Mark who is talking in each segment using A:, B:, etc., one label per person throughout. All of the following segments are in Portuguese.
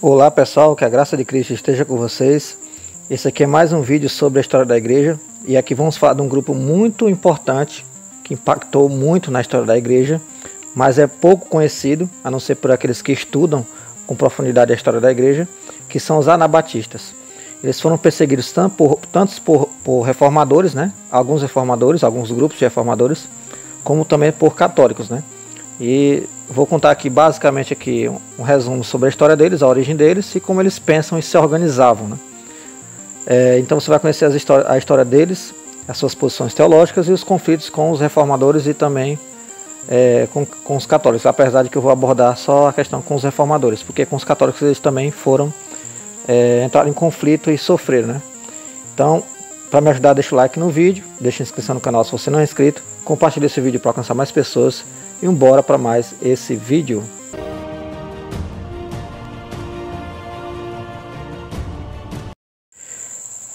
A: Olá pessoal, que a graça de Cristo esteja com vocês. Esse aqui é mais um vídeo sobre a história da igreja e aqui vamos falar de um grupo muito importante que impactou muito na história da igreja, mas é pouco conhecido, a não ser por aqueles que estudam com profundidade a história da igreja, que são os anabatistas. Eles foram perseguidos tanto por reformadores, né? Alguns reformadores, alguns grupos de reformadores, como também por católicos, né? E vou contar aqui basicamente um resumo sobre a história deles, a origem deles e como eles pensam e se organizavam, né? Então você vai conhecer a história deles, as suas posições teológicas e os conflitos com os reformadores e também com os católicos, apesar de que eu vou abordar só a questão com os reformadores, porque com os católicos eles também entraram em conflito e sofreram, né? Então, para me ajudar, deixa o like no vídeo, deixa a inscrição no canal se você não é inscrito, compartilhe esse vídeo para alcançar mais pessoas e bora para mais esse vídeo.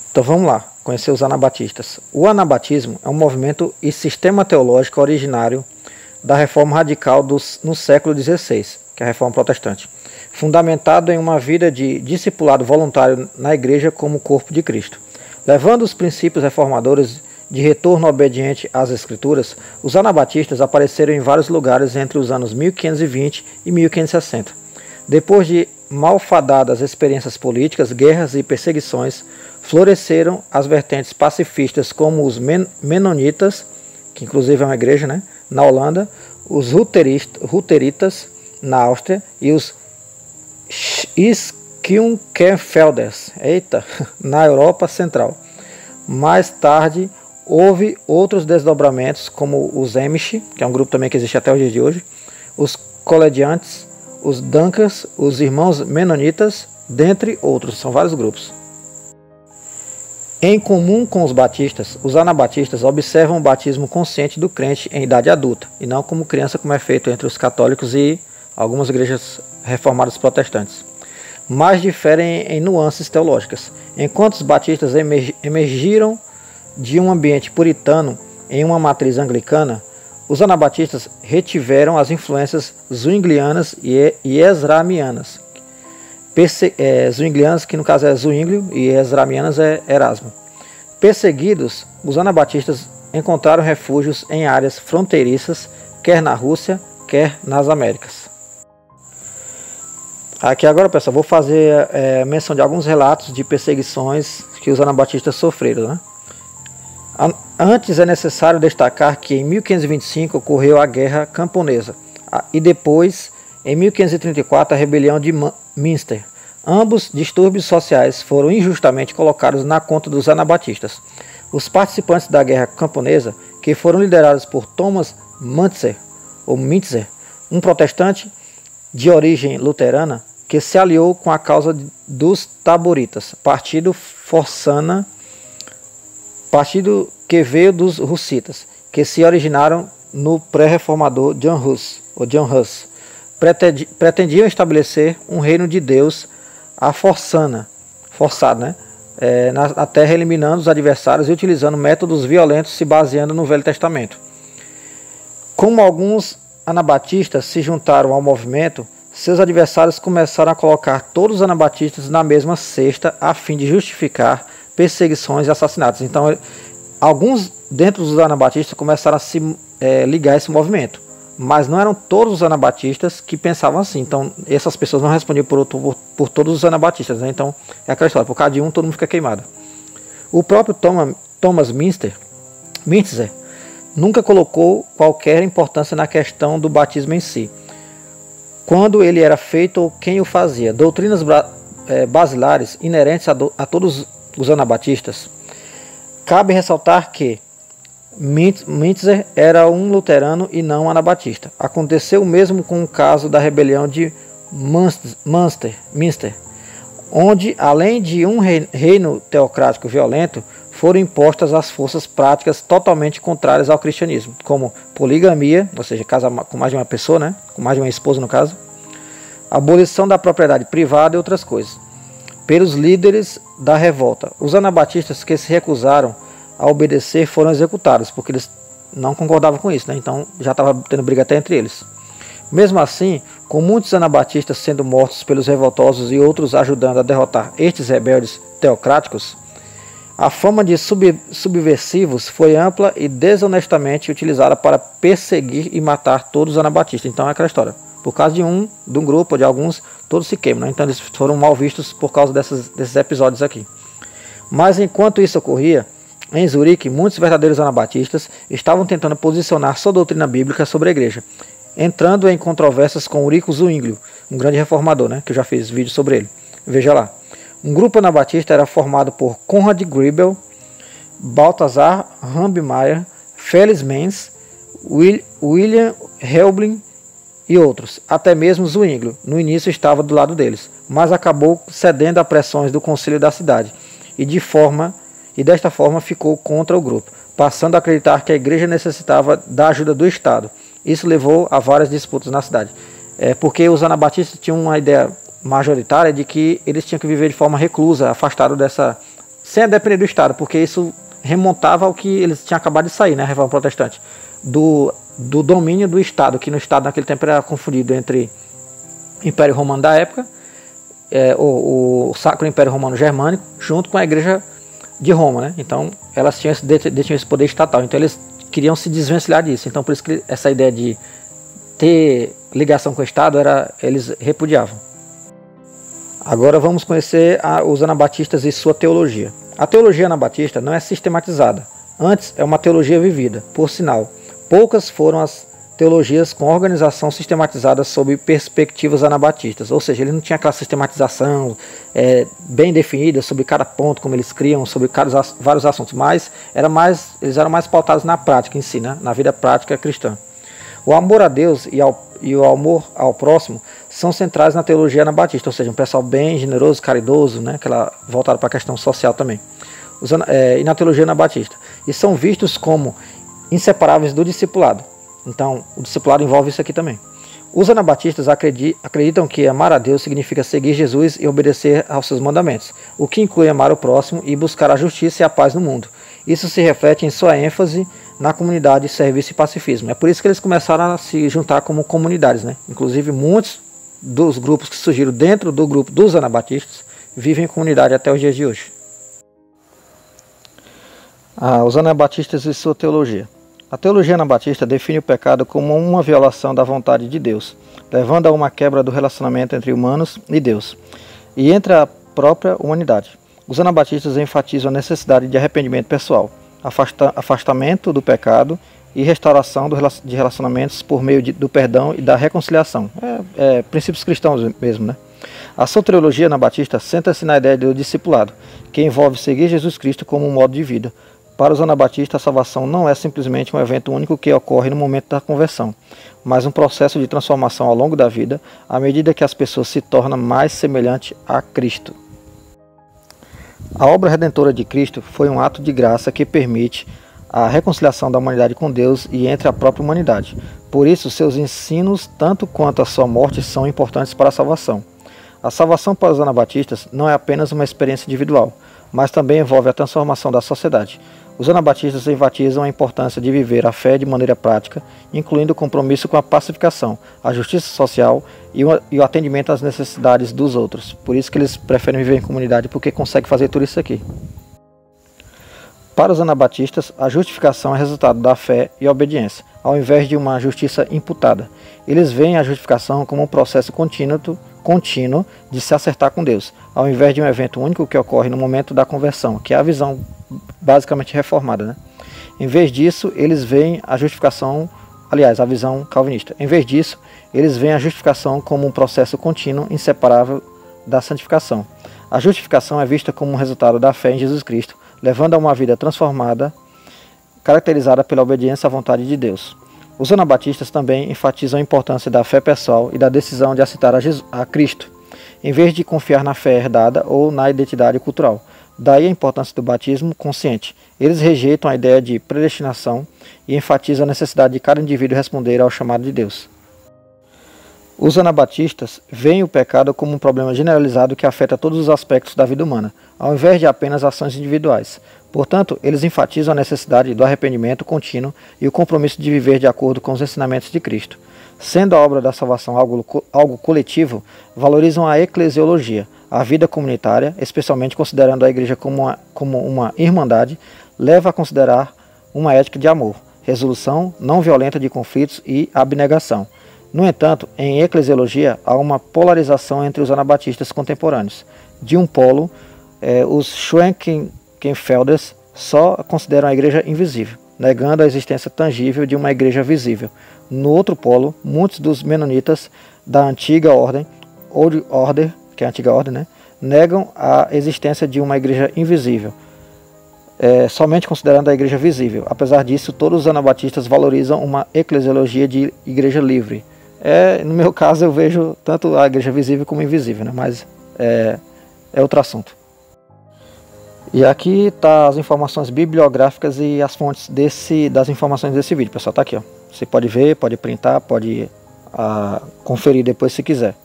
A: Então vamos lá, conhecer os anabatistas. O anabatismo é um movimento e sistema teológico originário da reforma radical no século XVI, que é a reforma protestante, fundamentado em uma vida de discipulado voluntário na igreja como corpo de Cristo. Levando os princípios reformadores de retorno obediente às Escrituras, os anabatistas apareceram em vários lugares entre os anos 1520 e 1560. Depois de malfadadas experiências políticas, guerras e perseguições, floresceram as vertentes pacifistas como os menonitas, que inclusive é uma igreja, né, na Holanda, os ruteritas na Áustria e os Schirkenfelders, na Europa Central. Mais tarde, houve outros desdobramentos, como os Amish, que é um grupo também que existe até o dia de hoje, os Colediantes, os Dunkers, os Irmãos Menonitas, dentre outros, são vários grupos. Em comum com os batistas, os anabatistas observam o batismo consciente do crente em idade adulta, e não como criança, como é feito entre os católicos e algumas igrejas reformadas protestantes. Mas diferem em nuances teológicas. Enquanto os batistas emergiram de um ambiente puritano em uma matriz anglicana, os anabatistas retiveram as influências zwinglianas e esramianas. Zwinglianas, que no caso é Zwinglio, e esramianas é Erasmo. Perseguidos, os anabatistas encontraram refúgios em áreas fronteiriças, quer na Rússia, quer nas Américas. Aqui agora, pessoal, vou fazer menção de alguns relatos de perseguições que os anabatistas sofreram, né? Antes é necessário destacar que em 1525 ocorreu a Guerra Camponesa e depois, em 1534, a rebelião de Münster. Ambos distúrbios sociais foram injustamente colocados na conta dos anabatistas. Os participantes da Guerra Camponesa, que foram liderados por Thomas Müntzer, um protestante de origem luterana, que se aliou com a causa dos taboritas, partido que veio dos hussitas, que se originaram no pré-reformador John Huss. Pretendiam estabelecer um reino de Deus forçado, né? Na terra, eliminando os adversários e utilizando métodos violentos, se baseando no Velho Testamento. Como alguns anabatistas se juntaram ao movimento, seus adversários começaram a colocar todos os anabatistas na mesma cesta a fim de justificar perseguições e assassinatos. Então, alguns dentro dos anabatistas começaram a se ligar a esse movimento, mas não eram todos os anabatistas que pensavam assim. Então, essas pessoas não respondiam por todos os anabatistas, né? Então, é aquela história, por causa de um, todo mundo fica queimado. O próprio Thomas Müntzer nunca colocou qualquer importância na questão do batismo em si, quando ele era feito ou quem o fazia. Doutrinas basilares inerentes a todos os anabatistas. Cabe ressaltar que Müntzer era um luterano e não um anabatista. Aconteceu o mesmo com o caso da rebelião de Münster, onde, além de um reino teocrático violento, foram impostas as forças práticas totalmente contrárias ao cristianismo, como poligamia, ou seja, casar com mais de uma pessoa, né? Com mais de uma esposa no caso, abolição da propriedade privada e outras coisas. Pelos líderes da revolta, os anabatistas que se recusaram a obedecer foram executados, porque eles não concordavam com isso, né? Então já estava tendo briga até entre eles. Mesmo assim, Com muitos anabatistas sendo mortos pelos revoltosos e outros ajudando a derrotar estes rebeldes teocráticos, a fama de subversivos foi ampla e desonestamente utilizada para perseguir e matar todos os anabatistas. Então é aquela história. Por causa de um grupo ou de alguns, todos se queimam, né? Então eles foram mal vistos por causa desses episódios aqui. Mas enquanto isso ocorria, em Zurique, muitos verdadeiros anabatistas estavam tentando posicionar sua doutrina bíblica sobre a igreja, entrando em controvérsias com Ulrico Zwinglio, um grande reformador, né? Que eu já fiz vídeo sobre ele. Veja lá. Um grupo anabatista era formado por Conrad Grebel, Balthasar Rambmeier, Felix Menz, William Helbling e outros. Até mesmo Zwinglio, no início, estava do lado deles, mas acabou cedendo a pressões do concílio da cidade e desta forma ficou contra o grupo, passando a acreditar que a igreja necessitava da ajuda do Estado. Isso levou a várias disputas na cidade, porque os anabatistas tinham uma ideia majoritária de que eles tinham que viver de forma reclusa, afastado sem depender do Estado, porque isso remontava ao que eles tinham acabado de sair, né, a Reforma Protestante, do domínio do Estado, que no Estado naquele tempo era confundido entre Império Romano da época, o Sacro Império Romano Germânico, junto com a Igreja de Roma, né? Então elas tinham esse poder estatal, então eles queriam se desvencilhar disso, então por isso que essa ideia de ter ligação com o Estado eles repudiavam. Agora vamos conhecer os anabatistas e sua teologia. A teologia anabatista não é sistematizada, antes é uma teologia vivida. Por sinal, poucas foram as teologias com organização sistematizada sob perspectivas anabatistas, ou seja, ele não tinha aquela sistematização bem definida sobre cada ponto, como eles criam, sobre vários assuntos, mas eles eram mais pautados na prática em si, né? Na vida prática cristã. O amor a Deus e o amor ao próximo são centrais na teologia anabatista, ou seja, um pessoal bem generoso, caridoso, né, voltado para a questão social também, e na teologia anabatista. E são vistos como inseparáveis do discipulado. Então, o discipulado envolve isso aqui também. Os anabatistas acreditam que amar a Deus significa seguir Jesus e obedecer aos seus mandamentos, o que inclui amar o próximo e buscar a justiça e a paz no mundo. Isso se reflete em sua ênfase na comunidade, serviço e pacifismo. É por isso que eles começaram a se juntar como comunidades, né? Inclusive, muitos dos grupos que surgiram dentro do grupo dos anabatistas vivem em comunidade até os dias de hoje. Os anabatistas e sua teologia. A teologia anabatista define o pecado como uma violação da vontade de Deus, levando a uma quebra do relacionamento entre humanos e Deus, e entre a própria humanidade. Os anabatistas enfatizam a necessidade de arrependimento pessoal, afastamento do pecado e restauração de relacionamentos por meio do perdão e da reconciliação. Princípios cristãos mesmo, né? A soteriologia anabatista senta-se na ideia do discipulado, que envolve seguir Jesus Cristo como um modo de vida. Para os anabatistas, a salvação não é simplesmente um evento único que ocorre no momento da conversão, mas um processo de transformação ao longo da vida, à medida que as pessoas se tornam mais semelhantes a Cristo. A obra redentora de Cristo foi um ato de graça que permite a reconciliação da humanidade com Deus e entre a própria humanidade. Por isso, seus ensinos, tanto quanto a sua morte, são importantes para a salvação. A salvação para os anabatistas não é apenas uma experiência individual, mas também envolve a transformação da sociedade. Os anabatistas enfatizam a importância de viver a fé de maneira prática, incluindo o compromisso com a pacificação, a justiça social e o atendimento às necessidades dos outros. Por isso que eles preferem viver em comunidade, porque conseguem fazer tudo isso aqui. Para os anabatistas, a justificação é resultado da fé e obediência, ao invés de uma justiça imputada. Eles veem a justificação como um processo contínuo de se acertar com Deus, ao invés de um evento único que ocorre no momento da conversão, que é a visão basicamente reformada, né? Em vez disso, eles veem a justificação, a visão calvinista. Em vez disso, eles veem a justificação como um processo contínuo, inseparável da santificação. A justificação é vista como um resultado da fé em Jesus Cristo, levando a uma vida transformada, caracterizada pela obediência à vontade de Deus. Os anabatistas também enfatizam a importância da fé pessoal e da decisão de aceitar a Cristo, em vez de confiar na fé herdada ou na identidade cultural. Daí a importância do batismo consciente. Eles rejeitam a ideia de predestinação e enfatizam a necessidade de cada indivíduo responder ao chamado de Deus. Os anabatistas veem o pecado como um problema generalizado que afeta todos os aspectos da vida humana, ao invés de apenas ações individuais. Portanto, eles enfatizam a necessidade do arrependimento contínuo e o compromisso de viver de acordo com os ensinamentos de Cristo. Sendo a obra da salvação algo coletivo, valorizam a eclesiologia, a vida comunitária, especialmente considerando a igreja como uma irmandade, leva a considerar uma ética de amor, resolução não violenta de conflitos e abnegação. No entanto, em eclesiologia há uma polarização entre os anabatistas contemporâneos. De um polo, os Schwenkenfelders só consideram a igreja invisível, negando a existência tangível de uma igreja visível. No outro polo, muitos dos menonitas da antiga ordem, Old Order, que é a antiga ordem, né, negam a existência de uma igreja invisível, somente considerando a igreja visível. Apesar disso, todos os anabatistas valorizam uma eclesiologia de igreja livre. No meu caso, eu vejo tanto a igreja visível como invisível, né, mas é outro assunto. E aqui tá as informações bibliográficas e as fontes das informações desse vídeo, pessoal. Tá aqui, ó. Você pode ver, pode printar, pode conferir depois se quiser.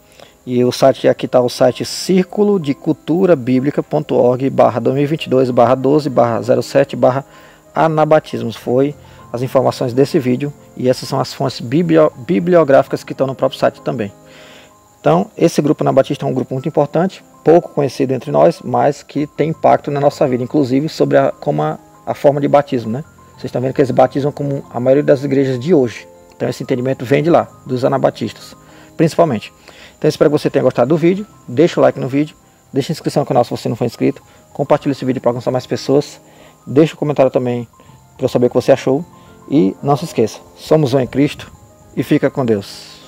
A: E o site aqui tá o site circulodeculturabiblica.org/2022/12/07/anabatismos. Foi as informações desse vídeo e essas são as fontes bibliográficas que estão no próprio site também. Então, esse grupo anabatista é um grupo muito importante, pouco conhecido entre nós, mas que tem impacto na nossa vida, inclusive sobre a forma de batismo, né? Vocês estão vendo que eles batizam como a maioria das igrejas de hoje. Então esse entendimento vem de lá, dos anabatistas, principalmente. Então espero que você tenha gostado do vídeo, deixa o like no vídeo, deixa a inscrição no canal se você não for inscrito, compartilhe esse vídeo para alcançar mais pessoas, deixa um comentário também para eu saber o que você achou e não se esqueça, somos um em Cristo e fica com Deus.